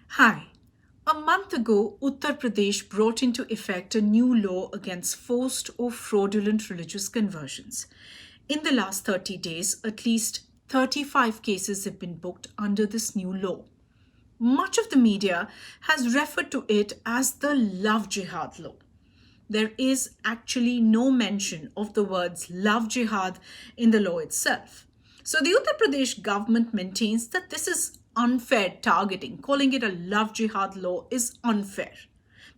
Hi. A month ago, Uttar Pradesh brought into effect a new law against forced or fraudulent religious conversions. In the last 30 days, at least 35 cases have been booked under this new law. Much of the media has referred to it as the Love Jihad law. There is actually no mention of the words Love Jihad in the law itself. So the Uttar Pradesh government maintains that this is unfair targeting. Calling it a Love Jihad law is unfair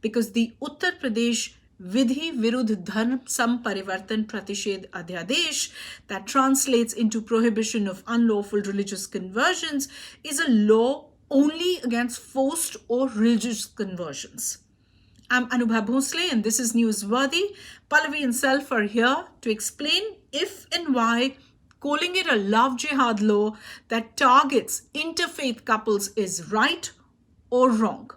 because the Uttar Pradesh Vidhi Virudh Dharm Samparivartan Pratishedh Adhyadesh, that translates into prohibition of unlawful religious conversions, is a law only against forced or religious conversions. I'm Anubha Bhonsle and this is Newsworthy. Pallavi and self are here to explain if and why calling it a love jihad law that targets interfaith couples is right or wrong.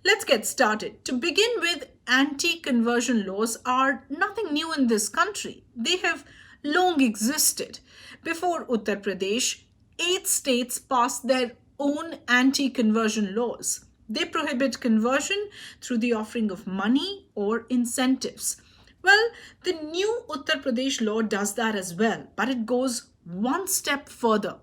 Let's get started. To begin with, anti-conversion laws are nothing new in this country. They have long existed. Before Uttar Pradesh, 8 states passed their own anti-conversion laws. They prohibit conversion through the offering of money or incentives. Well, the new Uttar Pradesh law does that as well, but it goes one step further.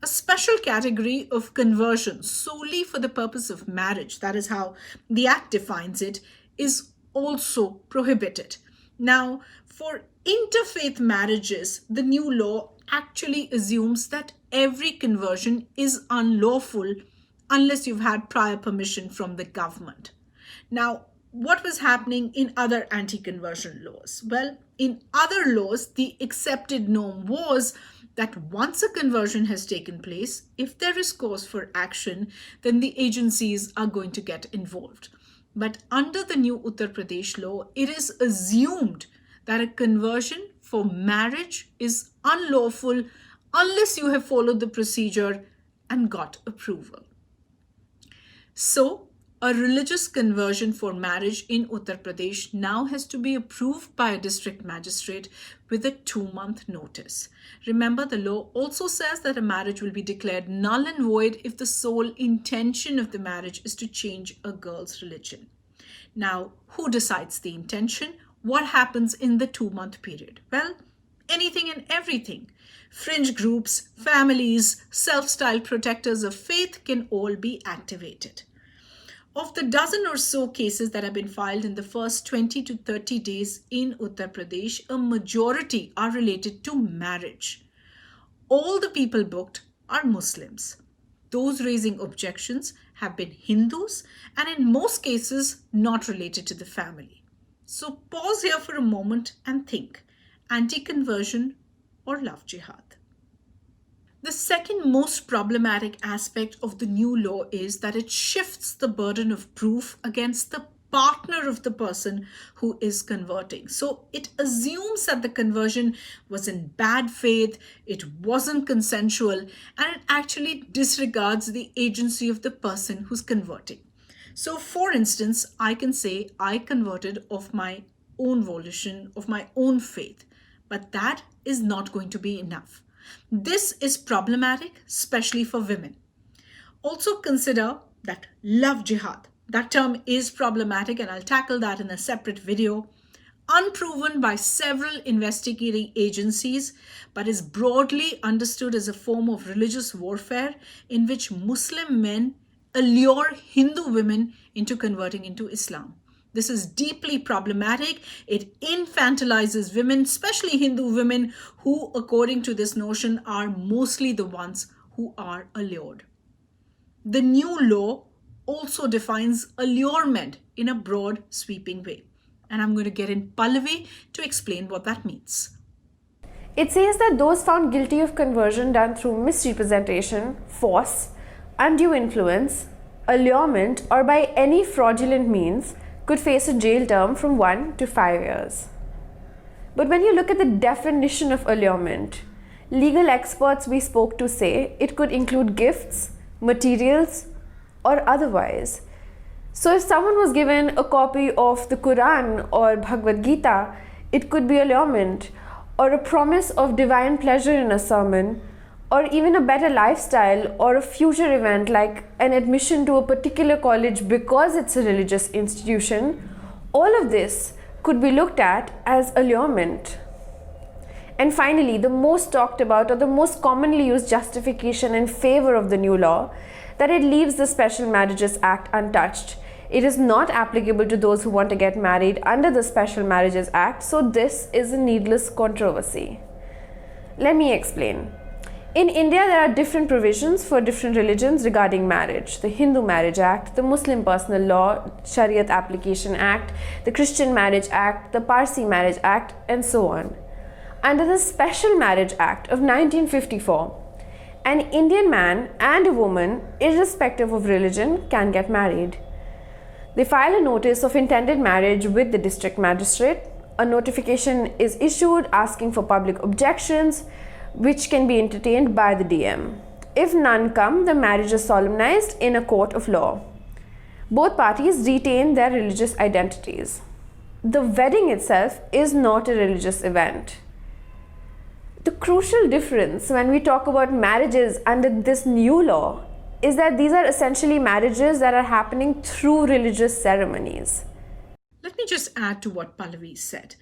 A special category of conversion solely for the purpose of marriage, that is how the Act defines it, is also prohibited. Now, for interfaith marriages, the new law actually assumes that every conversion is unlawful unless you've had prior permission from the government. Now, what was happening in other anti-conversion laws? Well, in other laws, the accepted norm was that once a conversion has taken place, if there is cause for action, then the agencies are going to get involved. But under the new Uttar Pradesh law, it is assumed that a conversion for marriage is unlawful unless you have followed the procedure and got approval. So, a religious conversion for marriage in Uttar Pradesh now has to be approved by a district magistrate with a 2-month notice. Remember, the law also says that a marriage will be declared null and void if the sole intention of the marriage is to change a girl's religion. Now, who decides the intention? What happens in the 2-month period? Well, anything and everything. Fringe groups, families, self-styled protectors of faith can all be activated. Of the dozen or so cases that have been filed in the first 20 to 30 days in Uttar Pradesh, a majority are related to marriage. All the people booked are Muslims. Those raising objections have been Hindus and in most cases not related to the family. So pause here for a moment and think, anti-conversion or love jihad? The second most problematic aspect of the new law is that it shifts the burden of proof against the partner of the person who is converting. So it assumes that the conversion was in bad faith, it wasn't consensual, and it actually disregards the agency of the person who's converting. So for instance, I can say I converted of my own volition, of my own faith, but that is not going to be enough. This is problematic, especially for women. Also consider that love jihad. That term is problematic and I'll tackle that in a separate video. Unproven by several investigating agencies, but is broadly understood as a form of religious warfare in which Muslim men allure Hindu women into converting into Islam. This is deeply problematic. It infantilizes women, especially Hindu women, who, according to this notion, are mostly the ones who are allured. The new law also defines allurement in a broad, sweeping way. And I'm going to get in Pallavi to explain what that means. It says that those found guilty of conversion done through misrepresentation, force, undue influence, allurement, or by any fraudulent means could face a jail term from 1 to 5 years. But when you look at the definition of allurement, legal experts we spoke to say it could include gifts, materials, or otherwise. So if someone was given a copy of the Quran or Bhagavad Gita, it could be allurement, or a promise of divine pleasure in a sermon, or even a better lifestyle or a future event like an admission to a particular college because it's a religious institution, all of this could be looked at as allurement. And finally, the most talked about or the most commonly used justification in favor of the new law, that it leaves the Special Marriages Act untouched. It is not applicable to those who want to get married under the Special Marriages Act, so this is a needless controversy. Let me explain. In India, there are different provisions for different religions regarding marriage. The Hindu Marriage Act, the Muslim Personal Law, Shariat Application Act, the Christian Marriage Act, the Parsi Marriage Act, and so on. Under the Special Marriage Act of 1954, an Indian man and a woman, irrespective of religion, can get married. They file a notice of intended marriage with the district magistrate. A notification is issued asking for public objections, which can be entertained by the DM. If none come, the marriage is solemnized in a court of law. Both parties retain their religious identities. The wedding itself is not a religious event. The crucial difference when we talk about marriages under this new law is that these are essentially marriages that are happening through religious ceremonies. Let me just add to what Pallavi said.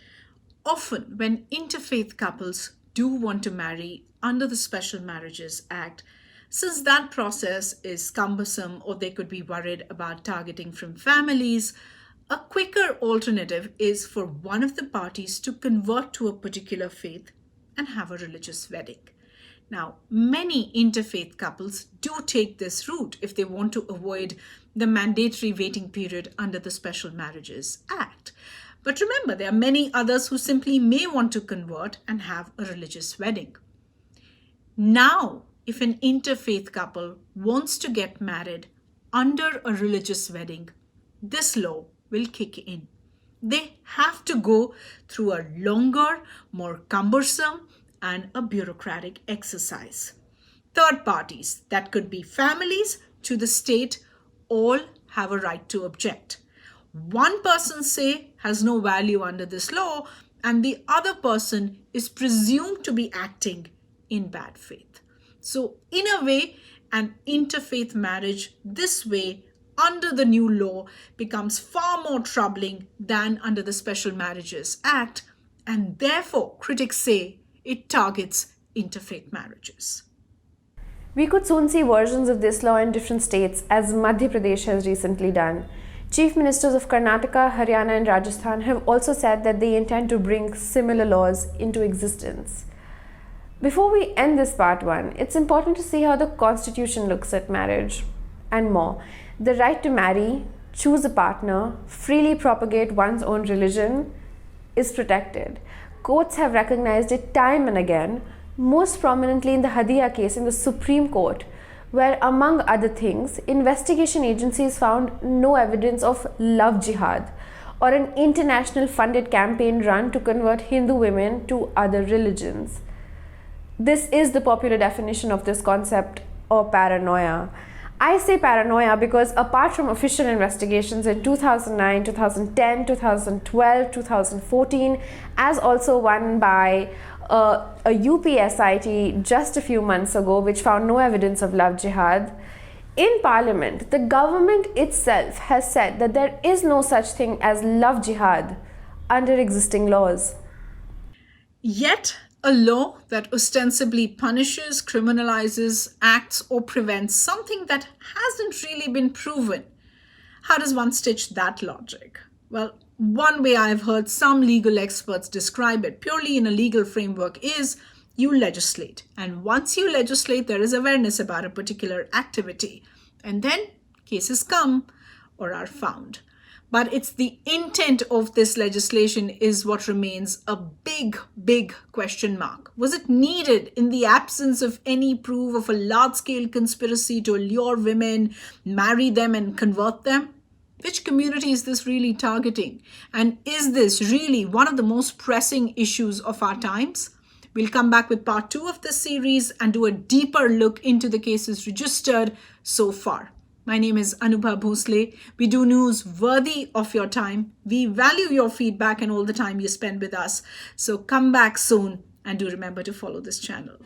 Often, when interfaith couples do want to marry under the Special Marriages Act, since that process is cumbersome or they could be worried about targeting from families, a quicker alternative is for one of the parties to convert to a particular faith and have a religious wedding. Now, many interfaith couples do take this route if they want to avoid the mandatory waiting period under the Special Marriages Act. But remember, there are many others who simply may want to convert and have a religious wedding. Now, if an interfaith couple wants to get married under a religious wedding, this law will kick in. They have to go through a longer, more cumbersome, and a bureaucratic exercise. Third parties, that could be families to the state, all have a right to object. One person, say, has no value under this law, and the other person is presumed to be acting in bad faith. So, in a way, an interfaith marriage this way under the new law becomes far more troubling than under the Special Marriages Act, and therefore critics say it targets interfaith marriages. We could soon see versions of this law in different states, as Madhya Pradesh has recently done. Chief Ministers of Karnataka, Haryana and Rajasthan have also said that they intend to bring similar laws into existence. Before we end this part 1, it's important to see how the Constitution looks at marriage and more. The right to marry, choose a partner, freely propagate one's own religion is protected. Courts have recognized it time and again, most prominently in the Hadia case in the Supreme Court, where, among other things, investigation agencies found no evidence of love jihad or an international funded campaign run to convert Hindu women to other religions. This is the popular definition of this concept, or paranoia. I say paranoia because apart from official investigations in 2009, 2010, 2012, 2014, as also one by a UPSIT just a few months ago, which found no evidence of love jihad, in Parliament, the government itself has said that there is no such thing as love jihad under existing laws. Yet, a law that ostensibly punishes, criminalizes, acts, or prevents something that hasn't really been proven. How does one stitch that logic? Well, one way I've heard some legal experts describe it purely in a legal framework is you legislate. And once you legislate, there is awareness about a particular activity. And then cases come or are found. But it's the intent of this legislation is what remains a big, big question mark. Was it needed in the absence of any proof of a large-scale conspiracy to allure women, marry them and convert them? Which community is this really targeting? And is this really one of the most pressing issues of our times? We'll come back with part 2 of this series and do a deeper look into the cases registered so far. My name is Anubha Bhonsle. We do news worthy of your time. We value your feedback and all the time you spend with us. So come back soon and do remember to follow this channel.